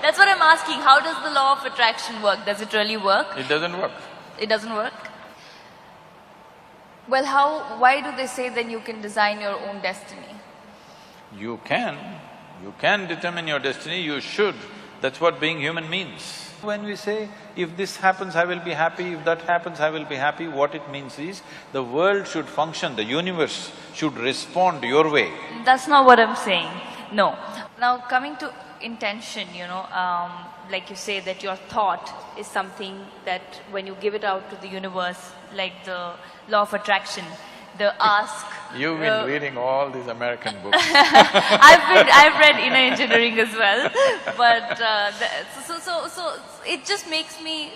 That's what I'm asking. How does the law of attraction work? Does it really work? It doesn't work. It doesn't work? Well, why do they say then you can design your own destiny? You can determine your destiny, you should. That's what being human means. When we say, if this happens, I will be happy, if that happens, I will be happy, what it means is, the world should function, the universe should respond your way. That's not what I'm saying, no. Now coming to intention, like you say that your thought is something that when you give it out to the universe, like the law of attraction, the ask… You've been reading all these American books. I've read inner engineering as well, but so it just makes me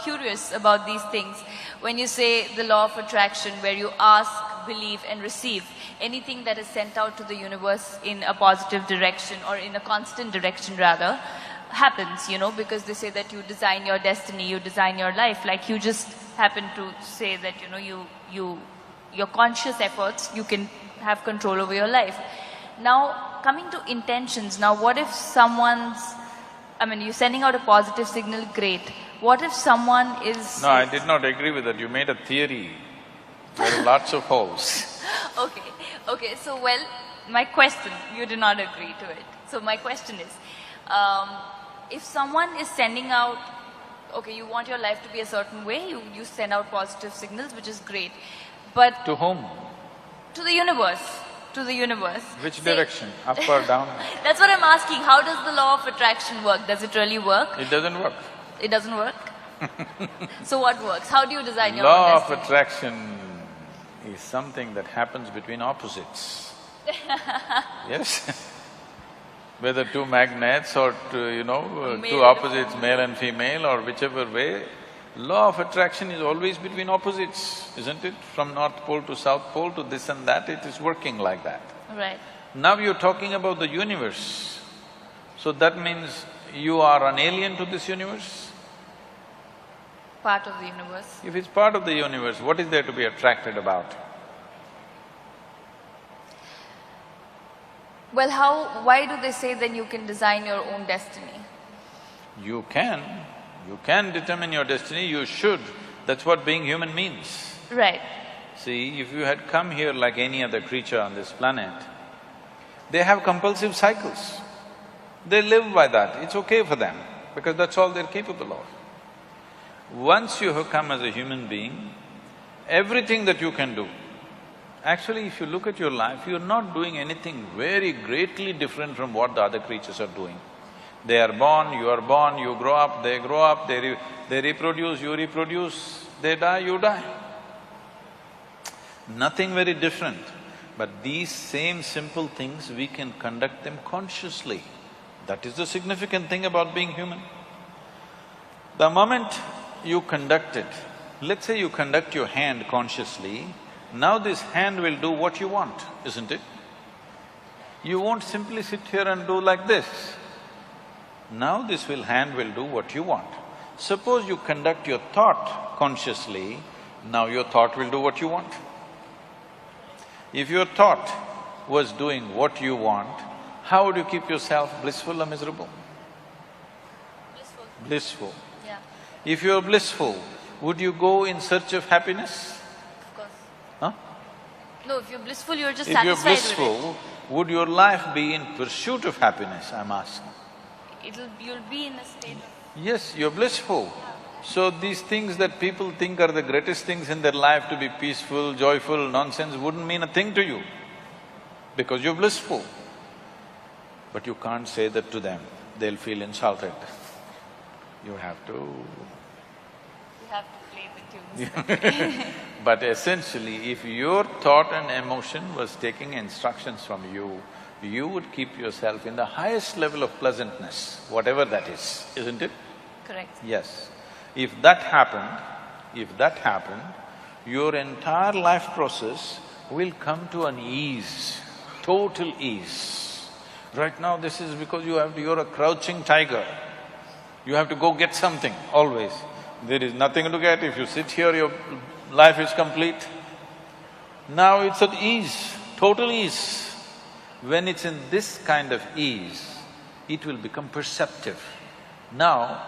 curious about these things. When you say the law of attraction, where you ask, believe and receive, anything that is sent out to the universe in a positive direction or in a constant direction rather, happens, because they say that you design your destiny, you design your life. Like you just happen to say that, your conscious efforts, you can have control over your life. Now, coming to intentions, now what if you're sending out a positive signal, great. What if someone is… No, I did not agree with that. You made a theory. There are lots of holes. Okay, so well, my question, you did not agree to it. So my question is, if someone is sending out, okay, you want your life to be a certain way, you send out positive signals, which is great. But… To whom? To the universe. To the universe. Which direction? Up or down? That's what I'm asking. How does the law of attraction work? Does it really work? It doesn't work. It doesn't work? So what works? How do you design your Law own of destiny? attraction is something that happens between opposites. Yes? Whether two magnets or two opposites, male and female or whichever way, law of attraction is always between opposites, isn't it? From North Pole to South Pole to this and that, it is working like that. Right. Now you're talking about the universe. So that means you are an alien to this universe? Part of the universe. If it's part of the universe, what is there to be attracted about? Well, why do they say then you can design your own destiny? You can determine your destiny, you should. That's what being human means. Right. See, if you had come here like any other creature on this planet, they have compulsive cycles. They live by that, it's okay for them, because that's all they're capable of. Once you have come as a human being, everything that you can do, actually if you look at your life, you're not doing anything very greatly different from what the other creatures are doing. They are born, you grow up, they reproduce, you reproduce, they die, you die. Nothing very different. But these same simple things, we can conduct them consciously. That is the significant thing about being human. The moment you conduct it, let's say you conduct your hand consciously, now this hand will do what you want, isn't it? You won't simply sit here and do like this. Now this hand will do what you want. Suppose you conduct your thought consciously, now your thought will do what you want. If your thought was doing what you want, how would you keep yourself blissful or miserable? Blissful. Blissful. Yeah, If you're blissful, would you go in search of happiness? of course. Huh? No, if you're blissful, you're just If you're satisfied with it. blissful, would your life be in pursuit of happiness, I'm asking? You'll be in a state of… Yes, you're blissful. So these things that people think are the greatest things in their life, to be peaceful, joyful, nonsense, wouldn't mean a thing to you, because you're blissful. But you can't say that to them, they'll feel insulted. You have to… You have to play the tunes. But essentially, if your thought and emotion was taking instructions from you, you would keep yourself in the highest level of pleasantness, whatever that is, isn't it? Correct. Yes. If that happened, your entire life process will come to an ease, total ease. Right now this is because you're a crouching tiger. You have to go get something, always. There is nothing to get. If you sit here, your life is complete. Now it's at ease, total ease. When it's in this kind of ease, it will become perceptive. Now,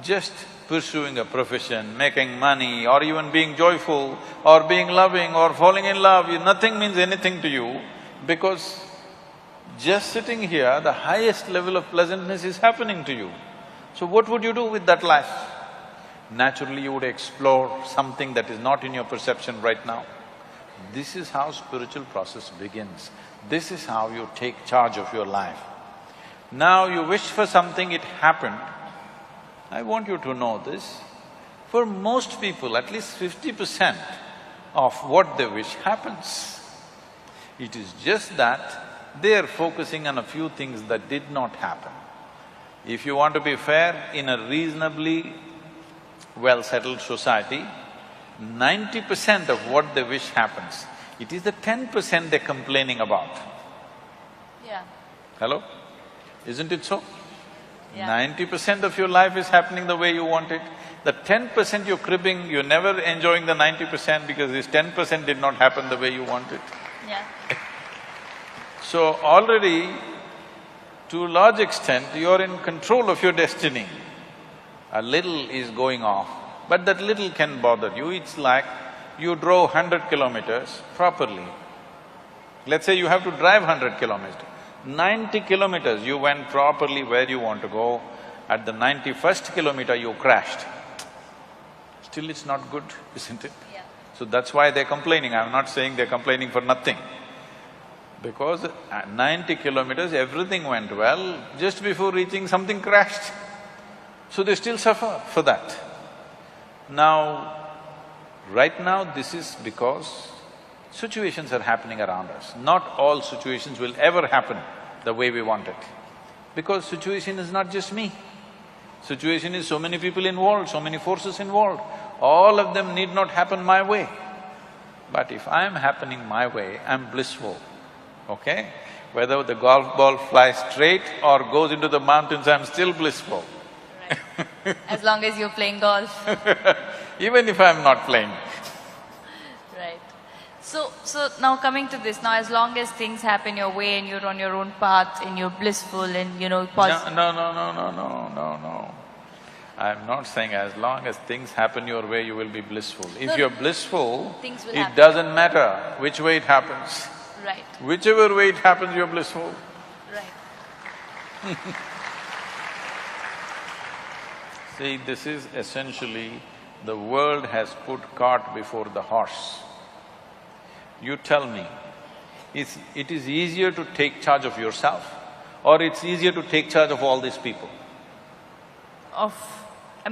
just pursuing a profession, making money, or even being joyful, or being loving, or falling in love, nothing means anything to you, because just sitting here, the highest level of pleasantness is happening to you. So what would you do with that life? Naturally, you would explore something that is not in your perception right now. This is how spiritual process begins. This is how you take charge of your life. Now you wish for something, it happened. I want you to know this. For most people, at least 50% of what they wish happens. It is just that they are focusing on a few things that did not happen. If you want to be fair, in a reasonably well-settled society, 90% of what they wish happens. It is the 10% they're complaining about. Yeah. Hello? Isn't it so? Yeah. 90% of your life is happening the way you want it. The 10% you're cribbing, you're never enjoying the 90% because this 10% did not happen the way you want it. Yeah. So already, to a large extent, you're in control of your destiny. A little is going off, but that little can bother you. It's like you drove 100 kilometers properly. Let's say you have to drive 100 kilometers. 90 kilometers you went properly where you want to go. At the 91st kilometer you crashed. Still it's not good, isn't it? Yeah. So that's why they're complaining. I'm not saying they're complaining for nothing. Because at 90 kilometers everything went well, just before reaching something crashed. So they still suffer for that. Now, right now this is because situations are happening around us. Not all situations will ever happen the way we want it. Because situation is not just me. Situation is so many people involved, so many forces involved. All of them need not happen my way. But if I'm happening my way, I'm blissful, okay? Whether the golf ball flies straight or goes into the mountains, I'm still blissful. Right. As long as you're playing golf. Even if I'm not playing. Right. So now coming to this, now as long as things happen your way and you're on your own path and you're blissful and No. I'm not saying as long as things happen your way, you will be blissful. If No, you're blissful, things will it happen. doesn't matter which way it happens. Right, Whichever way it happens, you're blissful. right. See, this is essentially, the world has put cart before the horse. You tell me, it is easier to take charge of yourself or it's easier to take charge of all these people?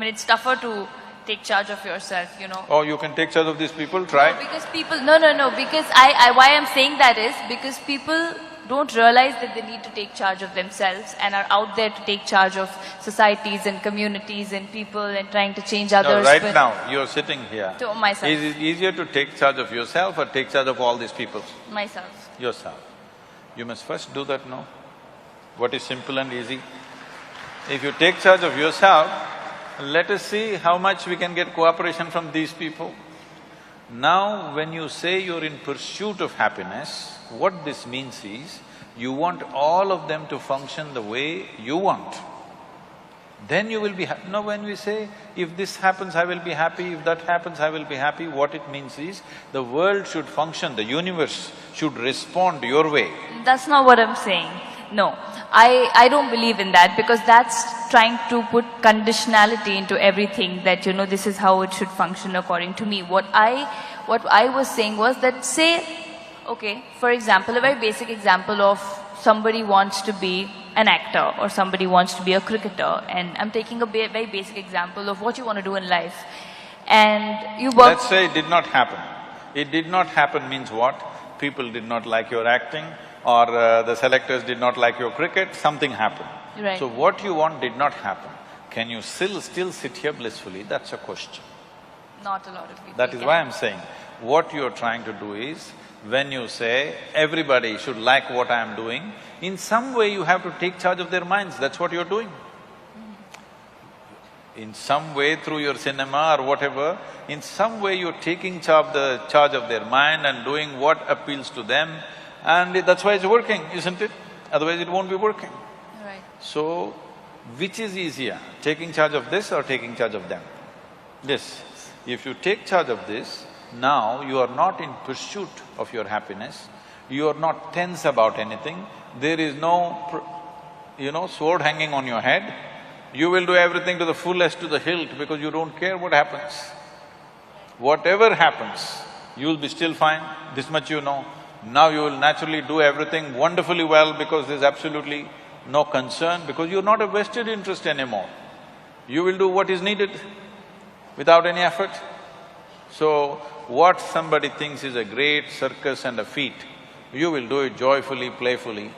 It's tougher to take charge of yourself, you know. Oh, you can take charge of these people, try. No, because people… No, because why I'm saying that is because people don't realize that they need to take charge of themselves and are out there to take charge of societies and communities and people and trying to change others. No, right now, you're sitting here. To myself. Is it easier to take charge of yourself or take charge of all these people? Myself. Yourself. You must first do that, no? What is simple and easy? If you take charge of yourself, let us see how much we can get cooperation from these people. Now, when you say you're in pursuit of happiness, what this means is, you want all of them to function the way you want. Then you will be happy. Now when we say, if this happens, I will be happy, if that happens, I will be happy, what it means is, the world should function, the universe should respond your way. That's not what I'm saying. No, I don't believe in that because that's trying to put conditionality into everything that, you know, this is how it should function according to me. What I was saying was that, say, okay, for example, a very basic example of somebody wants to be an actor or somebody wants to be a cricketer, and I'm taking a very basic example of what you want to do in life. And you work… Let's say it did not happen. It did not happen means what? People did not like your acting, or the selectors did not like your cricket, something happened. Right. So what you want did not happen. Can you still sit here blissfully? That's a question. Not a lot of people. That is why I'm saying, what you're trying to do is, when you say, everybody should like what I'm doing, in some way you have to take charge of their minds, that's what you're doing. In some way, through your cinema or whatever, in some way you're taking charge of their mind and doing what appeals to them, and that's why it's working, isn't it? Otherwise it won't be working. Right. So, which is easier, taking charge of this or taking charge of them? This. If you take charge of this, now you are not in pursuit of your happiness, you are not tense about anything, there is no, sword hanging on your head. You will do everything to the fullest, to the hilt, because you don't care what happens. Whatever happens, you will be still fine, this much you know. Now you will naturally do everything wonderfully well because there's absolutely no concern, because you're not a vested interest anymore. You will do what is needed without any effort. So, what somebody thinks is a great circus and a feat, you will do it joyfully, playfully,